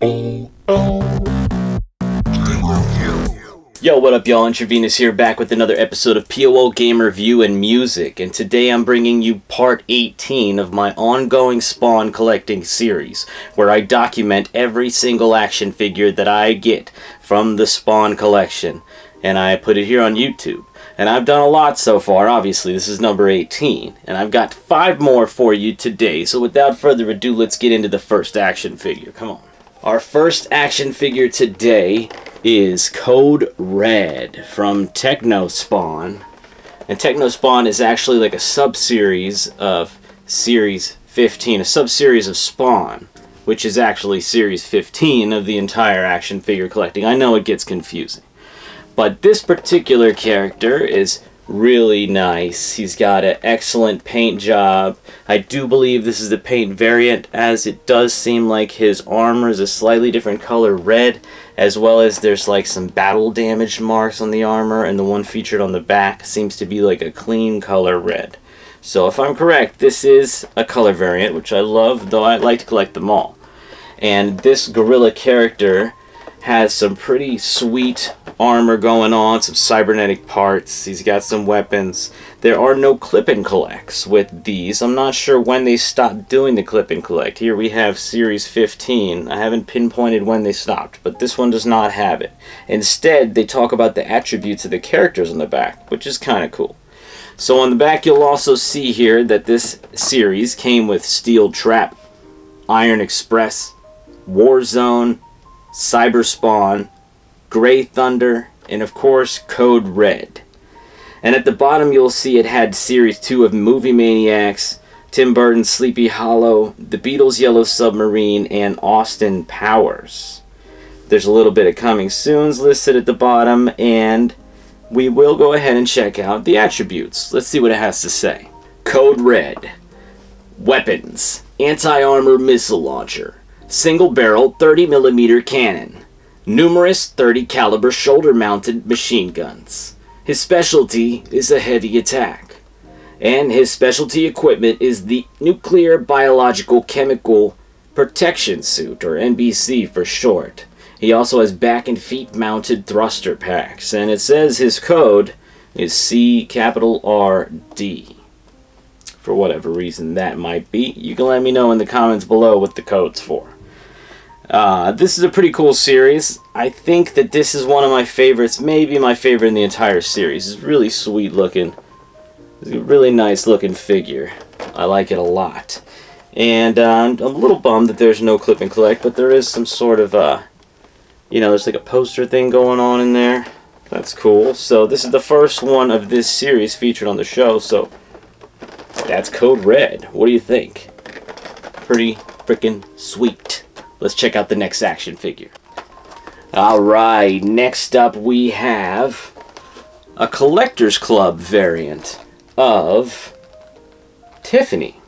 Yo, what up y'all, IntraVenus here, back with another episode of P.O.L Game Review and Music, and today I'm bringing you part 18 of my ongoing Spawn collecting series, where I document every single action figure that I get from the Spawn collection, and I put it here on YouTube. And I've done a lot so far. Obviously this is number 18, and I've got 5 more for you today, so without further ado, let's get into the first action figure. Come on. Our first action figure today is Code Red from Techno Spawn. And Techno Spawn is actually like a sub-series of Series 15, a sub-series of Spawn, which is actually Series 15 of the entire action figure collecting. I know it gets confusing. But this particular character is really nice. He's got an excellent paint job. I do believe this is the paint variant, as it does seem like his armor is a slightly different color red, as well as there's like some battle damage marks on the armor, and the one featured on the back seems to be like a clean color red. So if I'm correct, this is a color variant, which I love, though I like to collect them all. And this gorilla character has some pretty sweet armor going on, some cybernetic parts. He's got some weapons. There are no clip and collects with these. I'm not sure when they stopped doing the clip and collect. Here we have Series 15. I haven't pinpointed when they stopped, but this one does not have it. Instead, they talk about the attributes of the characters on the back, which is kind of cool. So on the back, you'll also see here that this series came with Steel Trap, Iron Express, Warzone, Cyber Spawn, Grey Thunder, and of course Code Red. And at the bottom you'll see it had Series 2 of Movie Maniacs, Tim Burton's Sleepy Hollow, The Beatles' Yellow Submarine, and Austin Powers. There's a little bit of coming soons listed at the bottom, and we will go ahead and check out the attributes. Let's see what it has to say. Code Red. Weapons. Anti-armor missile launcher. Single barrel 30mm cannon. Numerous 30 caliber shoulder mounted machine guns. His specialty is a heavy attack. And his specialty equipment is the Nuclear Biological Chemical Protection Suit, or NBC for short. He also has back and feet mounted thruster packs, and it says his code is CRD. For whatever reason that might be, you can let me know in the comments below what the code's for. This is a pretty cool series. I think that this is one of my favorites, maybe my favorite in the entire series. It's really sweet looking. It's a really nice looking figure. I like it a lot. And I'm a little bummed that there's no clip and collect, but there is some sort of, there's like a poster thing going on in there. That's cool. So this is the first one of this series featured on the show, so that's Code Red. What do you think? Pretty freaking sweet. Let's check out the next action figure. Alright, next up we have a Collectors Club variant of Tiffany.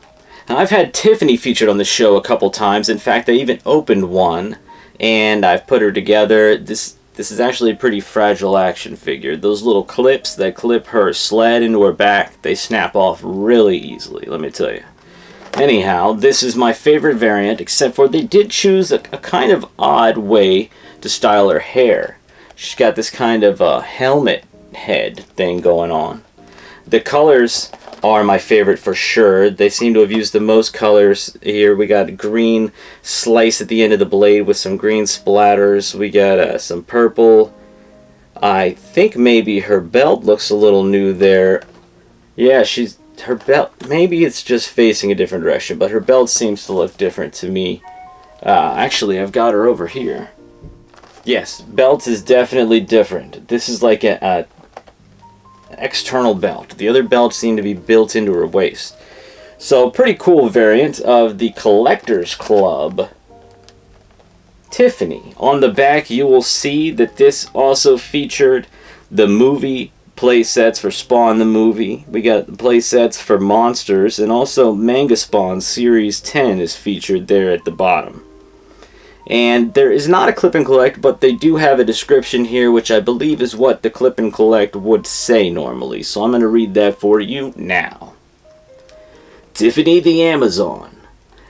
Now, I've had Tiffany featured on the show a couple times. In fact, I even opened one, and I've put her together. This is actually a pretty fragile action figure. Those little clips that clip her sled into her back, they snap off really easily, let me tell you. Anyhow, this is my favorite variant, except for they did choose a kind of odd way to style her hair. She's got this kind of helmet head thing going on. The colors are my favorite for sure. They seem to have used the most colors here. We got green slice at the end of the blade with some green splatters. We got some purple. I think maybe her belt looks a little new there. Yeah, her belt, maybe it's just facing a different direction, but her belt seems to look different to me. Actually, I've got her over here. Yes, belt is definitely different. This is like a external belt. The other belts seem to be built into her waist. So, pretty cool variant of the Collectors Club Tiffany. On the back, you will see that this also featured the movie play sets for Spawn the movie. We got the play sets for Monsters, and also Manga Spawn Series 10 is featured there at the bottom. And there is not a clip and collect, but they do have a description here, which I believe is what the clip and collect would say normally. So I'm going to read that for you now. Tiffany the Amazon,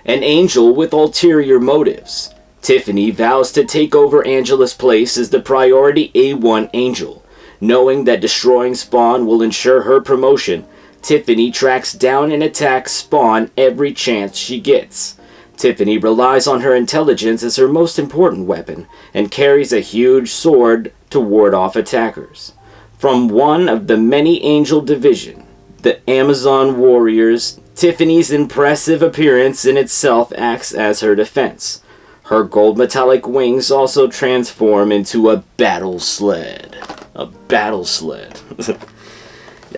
an angel with ulterior motives, Tiffany vows to take over Angela's place as the priority A1 angel. Knowing that destroying Spawn will ensure her promotion, Tiffany tracks down and attacks Spawn every chance she gets. Tiffany relies on her intelligence as her most important weapon and carries a huge sword to ward off attackers. From one of the many angel division, the Amazon Warriors, Tiffany's impressive appearance in itself acts as her defense. Her gold metallic wings also transform into a battle sled. A battle sled.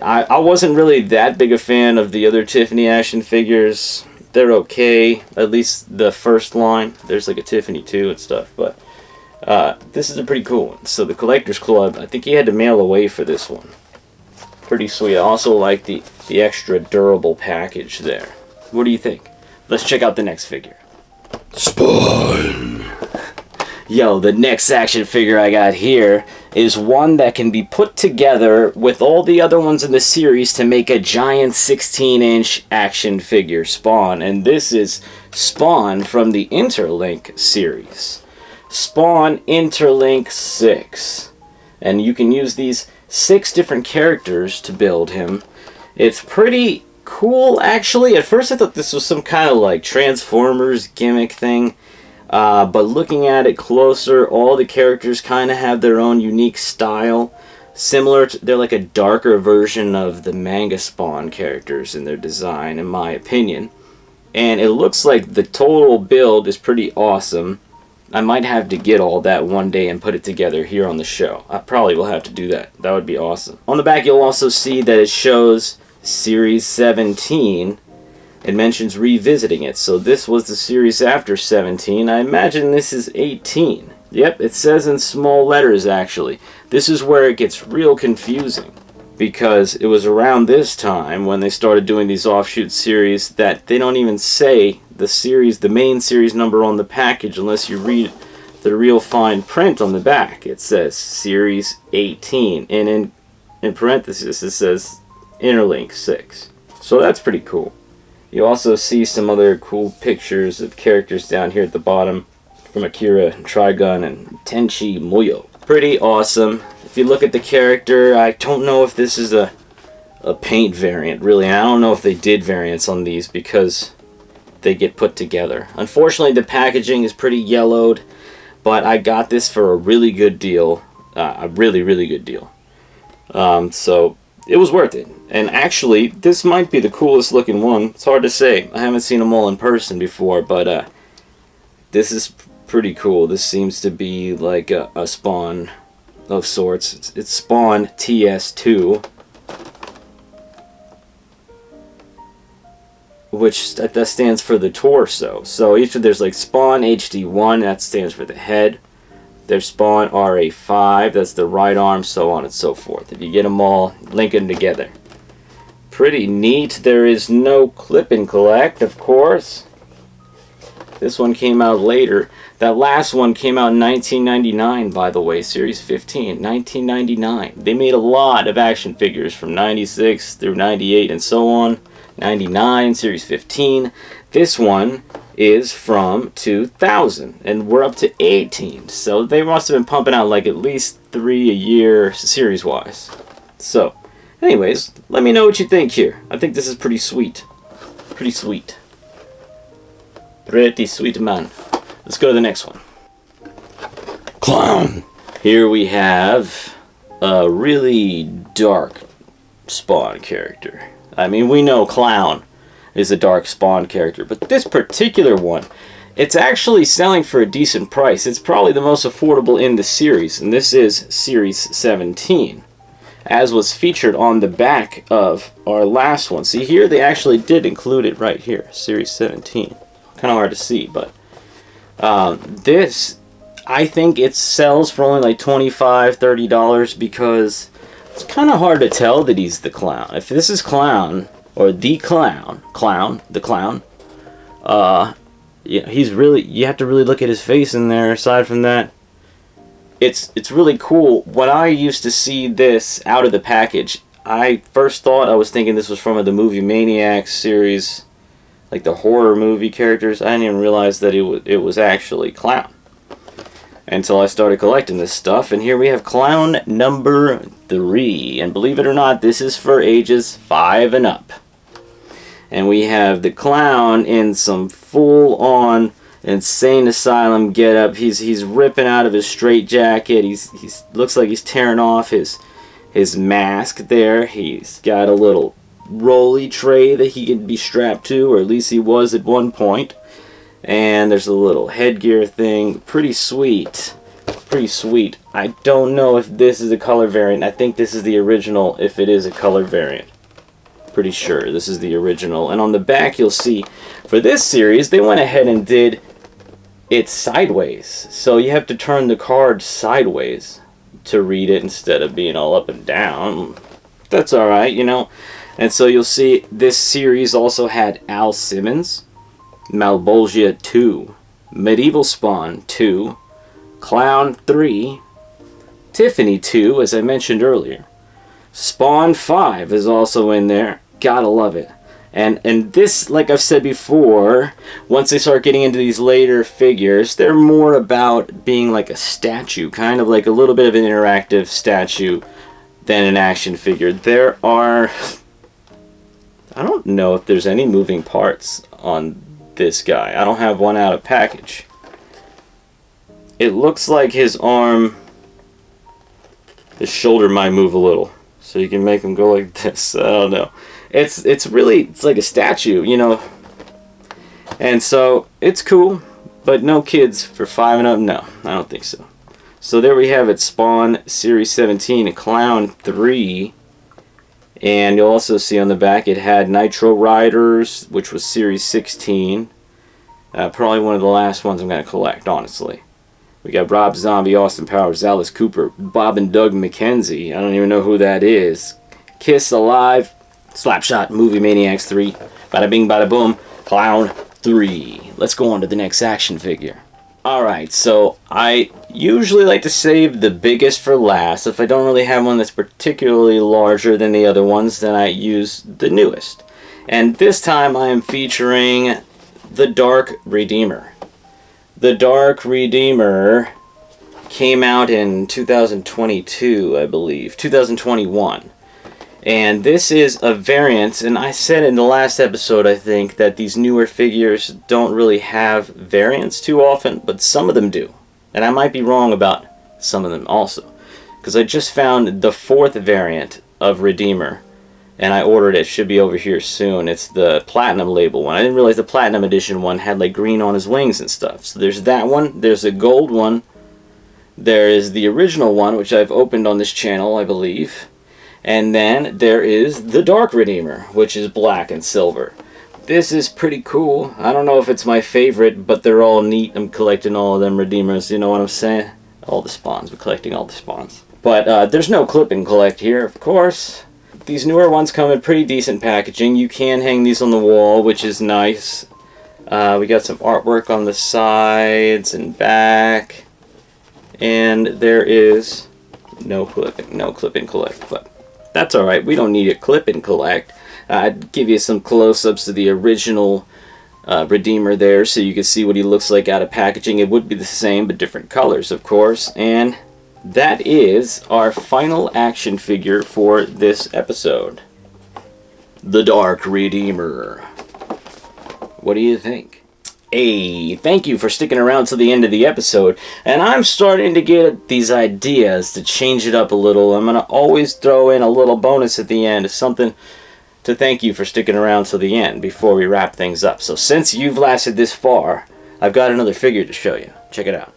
I wasn't really that big a fan of the other Tiffany action figures. They're okay, at least the first line. There's like a Tiffany 2 and stuff, but this is a pretty cool one. So the Collectors Club, I think he had to mail away for this one. Pretty sweet. I also like the extra durable package there. What do you think? Let's check out the next figure. Spawn. Yo, the next action figure I got here is one that can be put together with all the other ones in the series to make a giant 16-inch action figure Spawn. And this is Spawn from the Interlink series. Spawn Interlink 6. And you can use these 6 different characters to build him. It's pretty cool, actually. At first I thought this was some kind of like Transformers gimmick thing. But looking at it closer, all the characters kind of have their own unique style. Similar to, they're like a darker version of the manga Spawn characters in their design, in my opinion. And it looks like the total build is pretty awesome. I might have to get all that one day and put it together here on the show. I probably will have to do that. That would be awesome. On the back you'll also see that it shows Series 17. It mentions revisiting it, so this was the series after 17. I imagine this is 18. Yep, it says in small letters, actually. This is where it gets real confusing, because it was around this time when they started doing these offshoot series that they don't even say the series, the main series number on the package unless you read the real fine print on the back. It says Series 18, and in parentheses it says Interlink 6. So that's pretty cool. You also see some other cool pictures of characters down here at the bottom from Akira, Trigun, and Tenchi Muyo. Pretty awesome. If you look at the character, I don't know if this is a paint variant, really. I don't know if they did variants on these because they get put together. Unfortunately, the packaging is pretty yellowed, but I got this for a really good deal. A really, really good deal. So it was worth it. And actually, this might be the coolest looking one. It's hard to say. I haven't seen them all in person before, but this is pretty cool. This seems to be like a Spawn of sorts. It's Spawn TS2, which that stands for the torso. So each of there's like Spawn HD1, that stands for the head. There's Spawn RA5, that's the right arm, so on and so forth. If you get them all, link them together. Pretty neat. There is no clip and collect, of course. This one came out later. That last one came out in 1999, by the way, Series 15. 1999. They made a lot of action figures from 96 through 98 and so on. 99, Series 15. This one is from 2000, and we're up to 18. So they must have been pumping out like at least 3 a year series-wise. So, anyways, let me know what you think here. I think this is pretty sweet. Pretty sweet. Pretty sweet, man. Let's go to the next one. Clown. Here we have a really dark Spawn character. I mean, we know Clown is a dark Spawn character, but this particular one, it's actually selling for a decent price. It's probably the most affordable in the series, and this is Series 17, as was featured on the back of our last one. See, here they actually did include it right here, Series 17. Kind of hard to see, but this, I think it sells for only like $25, $30 because it's kind of hard to tell that he's the Clown. If this is Clown, or the Clown, yeah, he's really, you have to really look at his face in there. Aside from that, it's really cool. When I used to see this out of the package, I first thought I was thinking this was from the movie Maniacs series, like the horror movie characters. I didn't even realize that it was actually Clown until I started collecting this stuff. And here we have Clown number 3, and believe it or not, this is for ages 5 and up. And we have the Clown in some full-on insane asylum getup. He's ripping out of his straitjacket. He's looks like he's tearing off his mask there. He's got a little rolly tray that he can be strapped to, or at least he was at one point. And there's a little headgear thing. Pretty sweet. Pretty sweet. I don't know if this is a color variant. I think this is the original if it is a color variant. Pretty sure this is the original. And on the back you'll see, for this series, they went ahead and did it sideways. So you have to turn the card sideways to read it instead of being all up and down. That's alright, you know. And so you'll see this series also had Al Simmons, Malbolgia 2, Medieval Spawn 2, Clown 3, Tiffany 2, as I mentioned earlier. Spawn 5 is also in there. Gotta love it. And this, like I've said before, once they start getting into these later figures, they're more about being like a statue, kind of like a little bit of an interactive statue than an action figure. There are, I don't know if there's any moving parts on this guy. I don't have one out of package. It looks like his arm, his shoulder might move a little, so you can make him go like this. I don't know. It's really, it's like a statue, you know. And so it's cool, but no kids for 5 and up. No, I don't think so. So there we have it, Spawn Series 17, Clown 3. And you'll also see on the back it had Nitro Riders, which was Series 16. Probably one of the last ones I'm going to collect, honestly. We got Rob Zombie, Austin Powers, Alice Cooper, Bob and Doug McKenzie. I don't even know who that is. Kiss Alive, Slapshot, Movie Maniacs 3. Bada bing, bada boom, Clown 3. Let's go on to the next action figure. Alright, so I usually like to save the biggest for last. If I don't really have one that's particularly larger than the other ones, then I use the newest. And this time I am featuring the Dark Redeemer. The Dark Redeemer came out in 2022, I believe. 2021. And this is a variant, and I said in the last episode, I think, that these newer figures don't really have variants too often, but some of them do. And I might be wrong about some of them also. Because I just found the 4th variant of Redeemer, and I ordered it. Should be over here soon. It's the Platinum label one. I didn't realize the Platinum Edition one had like green on his wings and stuff. So there's that one. There's a gold one. There is the original one, which I've opened on this channel, I believe. And then there is the Dark Redeemer, which is black and silver. This is pretty cool. I don't know if it's my favorite, but they're all neat. I'm collecting all of them Redeemers, you know what I'm saying? All the spawns. We're collecting all the spawns. But there's no clip and collect here, of course. These newer ones come in pretty decent packaging. You can hang these on the wall, which is nice. We got some artwork on the sides and back. And there is no clip and collect, but that's alright, we don't need a clip and collect. I'd give you some close-ups of the original Redeemer there so you can see what he looks like out of packaging. It would be the same, but different colors, of course. And that is our final action figure for this episode. The Dark Redeemer. What do you think? Hey, thank you for sticking around to the end of the episode. And I'm starting to get these ideas to change it up a little. I'm going to always throw in a little bonus at the end, something to thank you for sticking around to the end before we wrap things up. So since you've lasted this far, I've got another figure to show you. Check it out.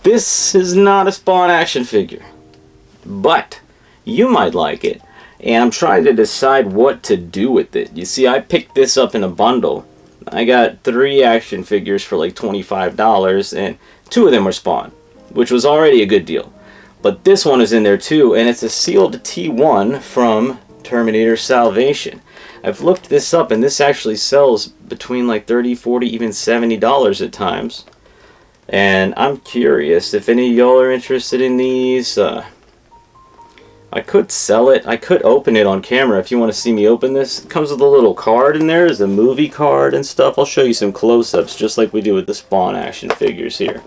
This is not a Spawn action figure, but you might like it, and I'm trying to decide what to do with it. You see, I picked this up in a bundle. I got 3 action figures for like $25, and 2 of them were Spawn, which was already a good deal. But this one is in there too, and it's a sealed T1 from Terminator Salvation. I've looked this up, and this actually sells between like $30, $40, even $70 at times. And I'm curious if any of y'all are interested in these. I could sell it. I could open it on camera if you want to see me open this. It comes with a little card in there. There's a movie card and stuff. I'll show you some close-ups just like we do with the Spawn action figures here.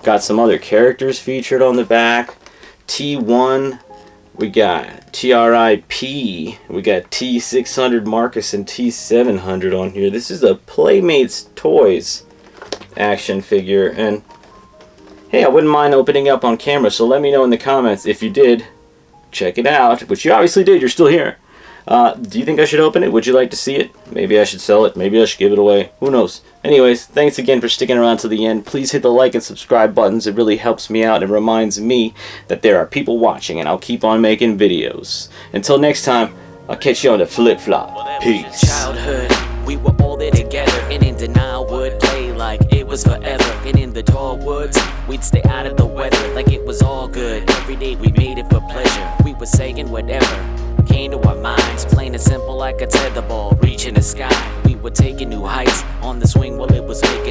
Got some other characters featured on the back. T1. We got TRIP. We got T600 Marcus and T700 on here. This is a Playmates Toys action figure. And hey, I wouldn't mind opening up on camera. So let me know in the comments if you did. Check it out, which you obviously did. You're still here. Do you think I should open it? Would you like to see it? Maybe I should sell it. Maybe I should give it away. Who knows? Anyways, thanks again for sticking around to the end. Please hit the like and subscribe buttons. It really helps me out and reminds me that there are people watching, and I'll keep on making videos. Until next time, I'll catch you on the flip-flop. Peace. Childhood, we were all there together, and in denial would play like it was forever. And in the tall woods, we'd stay out of the weather like it was all good. Every day we made it for pleasure. We were saying whatever came to our minds, plain and simple like a tetherball reaching the sky. We were taking new heights on the swing while it was making